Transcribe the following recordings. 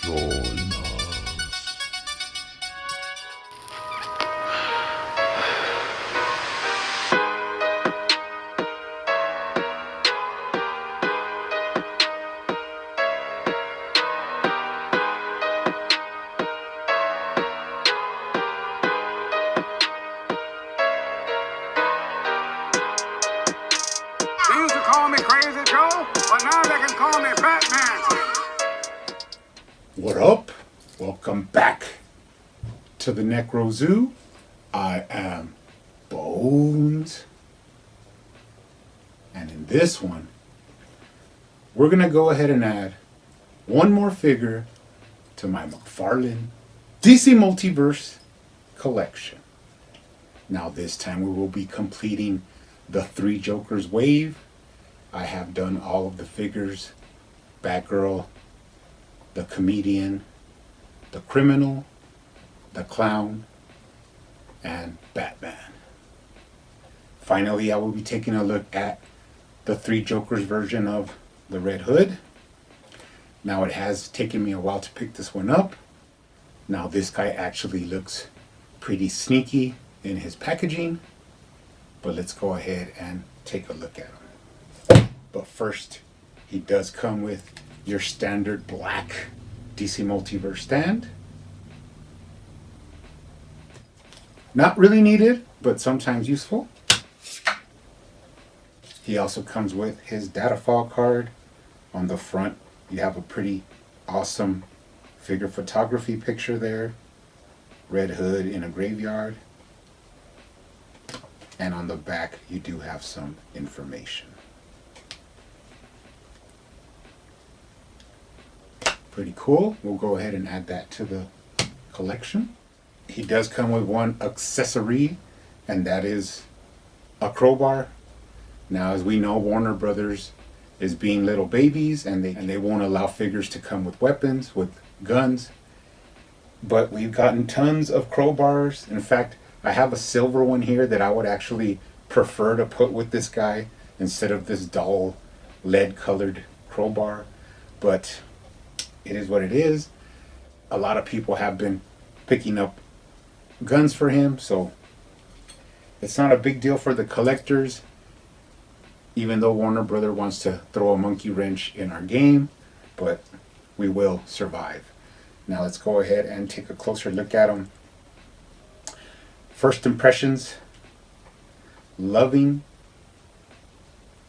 They used to call me Crazy Joe, but now they can call me Batman. What up? Welcome back to the Necro Zoo. I am Bones. And in this one, we're going to go ahead and add one more figure to my McFarlane DC Multiverse collection. Now this time we will be completing the Three Jokers wave. I have done all of the figures: Batgirl, the Comedian, the Criminal, the Clown, and Batman. Finally, I will be taking a look at the Three Jokers version of the Red Hood. Now it has taken me a while to pick this one up. Now this guy actually looks pretty sneaky in his packaging, but let's go ahead and take a look at him. But first, he does come with your standard black DC Multiverse stand. Not really needed, but sometimes useful. He also comes with his data file card. On the front, you have a pretty awesome figure photography picture there. Red Hood in a graveyard. And on the back, you do have some information. Pretty cool. We'll go ahead and add that to the collection. He does come with one accessory, and that is a crowbar. Now, as we know, Warner Brothers is being little babies, and they won't allow figures to come with weapons, with guns. But we've gotten tons of crowbars. In fact, I have a silver one here that I would actually prefer to put with this guy instead of this dull lead colored crowbar. But it is what it is. A lot of people have been picking up guns for him, so it's not a big deal for the collectors, even though Warner Brother wants to throw a monkey wrench in our game, but we will survive. Now let's go ahead and take a closer look at him. First impressions: loving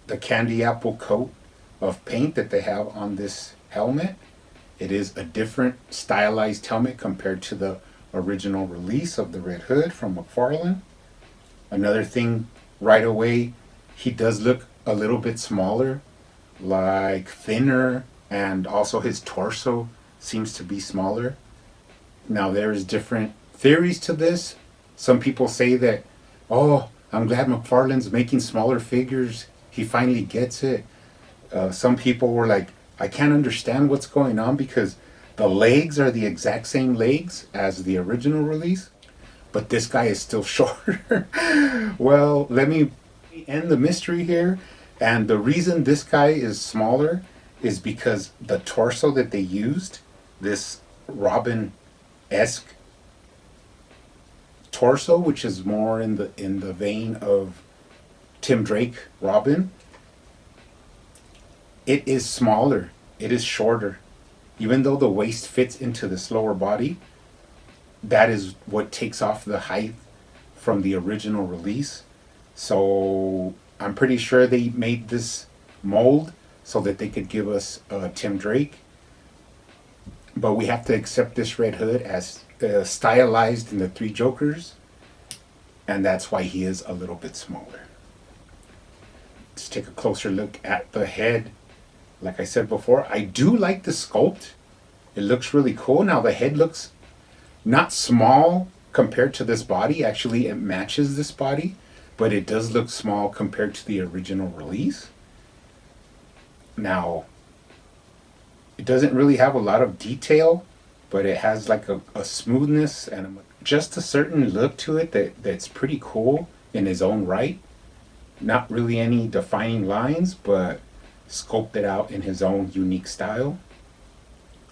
the candy apple coat of paint that they have on this helmet. It is a different stylized helmet compared to the original release of the Red Hood from McFarlane. Another thing, right away, he does look a little bit smaller, like thinner, and also his torso seems to be smaller. Now there's different theories to this. Some people say that, oh, I'm glad McFarlane's making smaller figures. He finally gets it. Some people were like, I can't understand what's going on because the legs are the exact same legs as the original release, but this guy is still shorter. Well, let me end the mystery here. And the reason this guy is smaller is because the torso that they used, this Robin-esque torso, which is more in the vein of Tim Drake Robin, it is smaller, it is shorter. Even though the waist fits into this lower body, that is what takes off the height from the original release. So I'm pretty sure they made this mold so that they could give us Tim Drake. But we have to accept this Red Hood as stylized in the Three Jokers, and that's why he is a little bit smaller. Let's take a closer look at the head. Like I said before, I do like the sculpt. It looks really cool. Now the head looks not small compared to this body. Actually, it matches this body, but it does look small compared to the original release. Now, it doesn't really have a lot of detail, but it has like a smoothness and just a certain look to it that's pretty cool in his own right. Not really any defining lines, but sculpted out in his own unique style.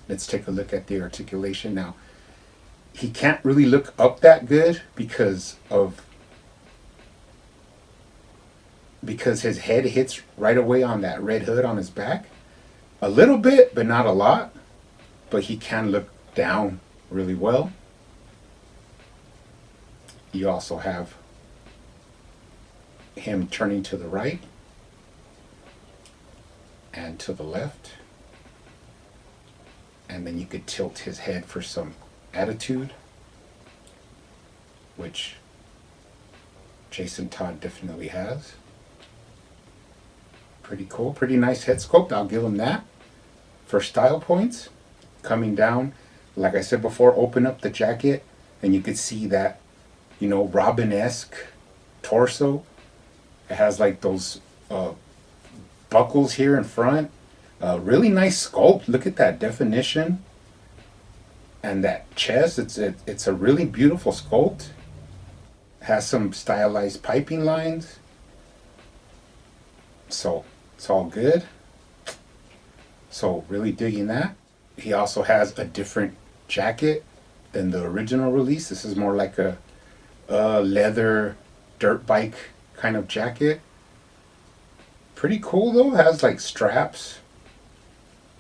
Let's take a look at the articulation now. He can't really look up that good because his head hits right away on that red hood on his back. A little bit, but not a lot. But he can look down really well. You also have him turning to the right and to the left. And then you could tilt his head for some attitude, which Jason Todd definitely has. Pretty cool, pretty nice head sculpt. I'll give him that. For style points, coming down, like I said before, open up the jacket and you could see that, you know, Robin-esque torso. It has like those buckles here in front. Really nice sculpt. Look at that definition and that chest. It's a really beautiful sculpt. Has some stylized piping lines. So it's all good. So really digging that. He also has a different jacket than the original release. This is more like a leather dirt bike kind of jacket. Pretty cool though. Has like straps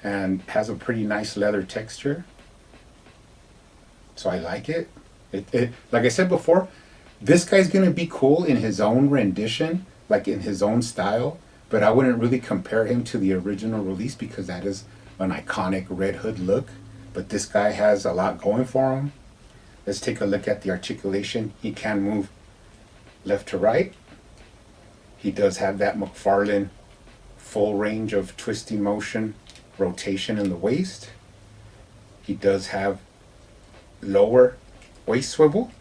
and has a pretty nice leather texture. So I like it. It like I said before, this guy's gonna be cool in his own rendition, like in his own style, but I wouldn't really compare him to the original release because that is an iconic Red Hood look. But this guy has a lot going for him. Let's take a look at the articulation. He can move left to right. He does have that McFarlane full range of twisting motion, rotation in the waist. He does have lower waist swivel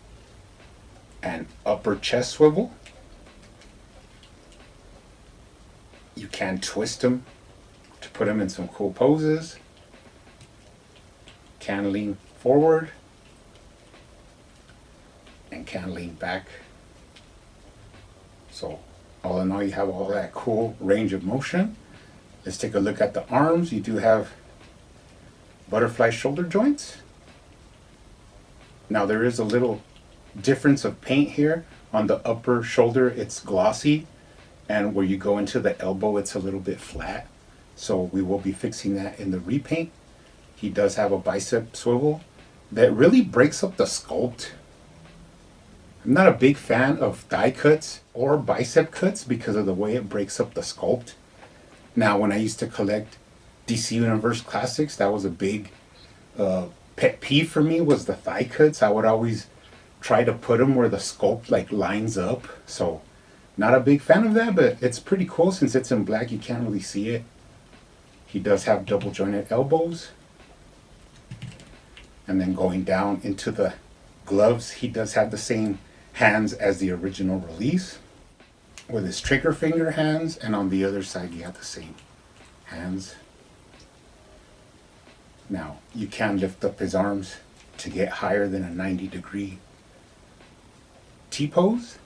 and upper chest swivel. You can twist him to put him in some cool poses. Can lean forward and can lean back. So all in all, you have all that cool range of motion. Let's take a look at the arms. You do have butterfly shoulder joints. Now there is a little difference of paint here. On the upper shoulder it's glossy, and where you go into the elbow it's a little bit flat. So we will be fixing that in the repaint. He does have a bicep swivel that really breaks up the sculpt. I'm not a big fan of thigh cuts or bicep cuts because of the way it breaks up the sculpt. Now when I used to collect DC Universe Classics, that was a big pet peeve for me, was the thigh cuts. I would always try to put them where the sculpt like lines up. So not a big fan of that, but it's pretty cool since it's in black. You can't really see it. He does have double jointed elbows. And then going down into the gloves, he does have the same hands as the original release with his trigger finger hands, and on the other side you have the same hands. Now you can lift up his arms to get higher than a 90-degree T-pose.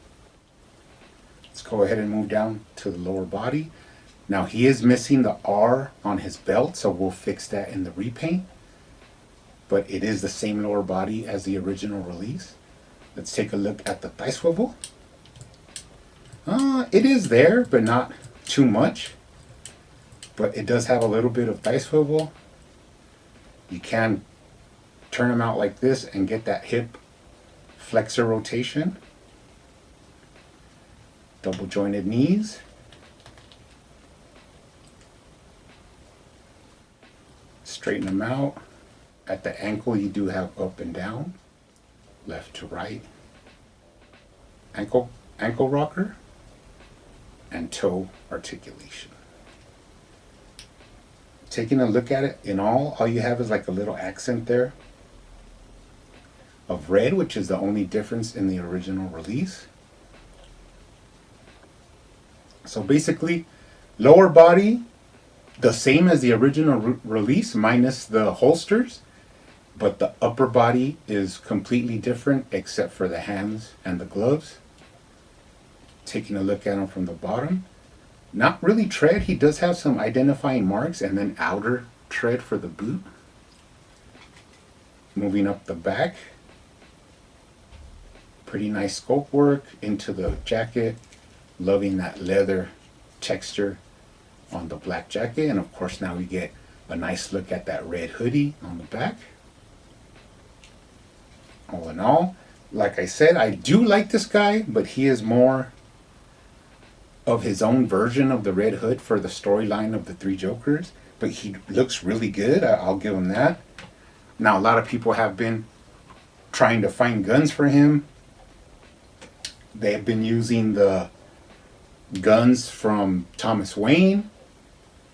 Let's go ahead and move down to the lower body. Now he is missing the R on his belt, so we'll fix that in the repaint. But it is the same lower body as the original release. Let's take a look at the thigh swivel. It is there, but not too much. But it does have a little bit of thigh swivel. You can turn them out like this and get that hip flexor rotation. Double jointed knees. Straighten them out. At the ankle you do have up and down, left to right, ankle rocker, and toe articulation. Taking a look at it in all you have is like a little accent there of red, which is the only difference in the original release. So basically, lower body, the same as the original release minus the holsters. But the upper body is completely different except for the hands and the gloves. Taking a look at him from the bottom. Not really tread. He does have some identifying marks and then outer tread for the boot. moving up the back. Pretty nice scope work into the jacket. Loving that leather texture on the black jacket. And of course now we get a nice look at that red hoodie on the back. All in all, like I said, I do like this guy, but he is more of his own version of the Red Hood for the storyline of the Three Jokers. But he looks really good. I'll give him that. Now, a lot of people have been trying to find guns for him. They have been using the guns from Thomas Wayne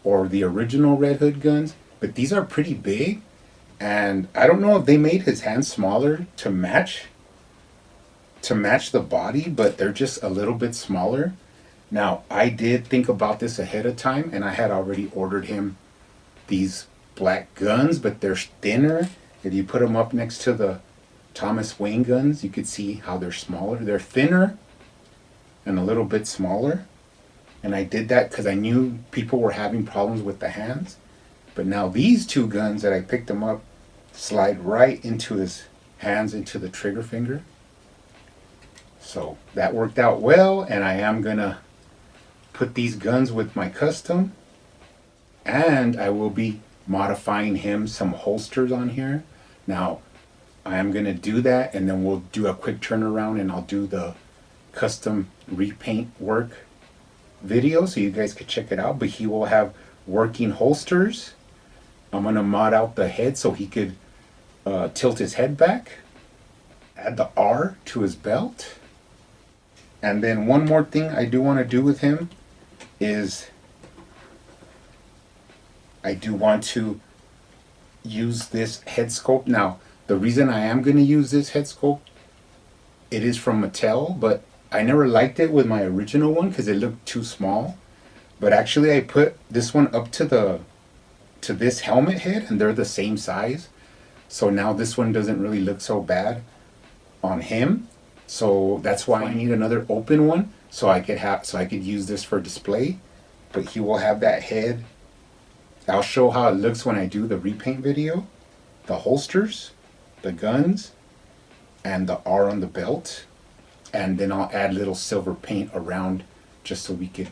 or the original Red Hood guns, but these are pretty big, and I don't know if they made his hands smaller to match the body, but they're just a little bit smaller. Now, I did think about this ahead of time, and I had already ordered him these black guns, but they're thinner. If you put them up next to the Thomas Wayne guns, you could see how they're smaller. They're thinner and a little bit smaller. And I did that because I knew people were having problems with the hands. But now these two guns that I picked him up slide right into his hands, into the trigger finger. So that worked out well, and I am gonna put these guns with my custom, and I will be modifying him some holsters on here. Now I am gonna do that, and then we'll do a quick turnaround and I'll do the custom repaint work video so you guys could check it out. But he will have working holsters. I'm gonna mod out the head so he could tilt his head back, add the R to his belt. And then one more thing I do want to do with him is I do want to use this head sculpt. Now, the reason I am going to use this head sculpt, it is from Mattel, but I never liked it with my original one because it looked too small. But actually I put this one up to this helmet head, and they're the same size. So now this one doesn't really look so bad on him. So that's why I need another open one so I could use this for display. But he will have that head. I'll show how it looks when I do the repaint video. The holsters, the guns, and the R on the belt. And then I'll add little silver paint around just so we could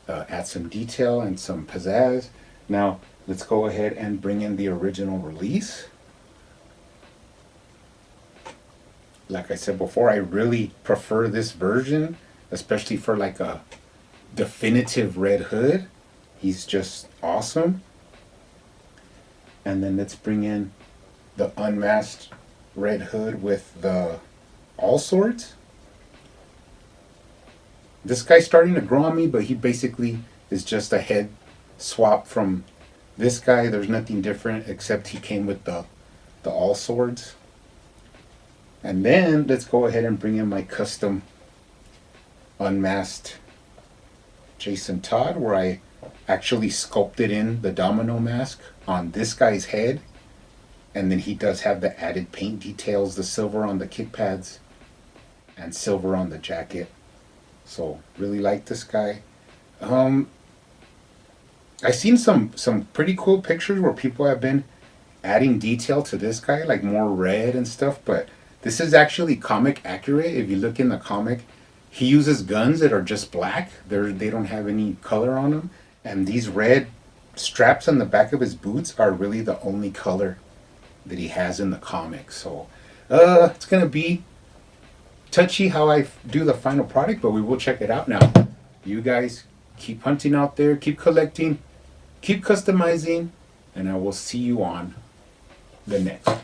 add some detail and some pizzazz. Now let's go ahead and bring in the original release. Like I said before, I really prefer this version, especially for like a definitive Red Hood. He's just awesome. And then let's bring in the unmasked Red Hood with the all swords. This guy's starting to grow on me, but he basically is just a head swap from this guy. There's nothing different except he came with the all swords. And then let's go ahead and bring in my custom unmasked Jason Todd, where I actually sculpted in the domino mask on this guy's head. And then he does have the added paint details, the silver on the kick pads and silver on the jacket. So really like this guy. I've seen some pretty cool pictures where people have been adding detail to this guy, like more red and stuff, but this is actually comic accurate. If you look in the comic, he uses guns that are just black. They don't have any color on them. And these red straps on the back of his boots are really the only color that he has in the comic. So it's going to be touchy how I do the final product, but we will check it out now. You guys keep hunting out there, keep collecting, keep customizing, and I will see you on the next one.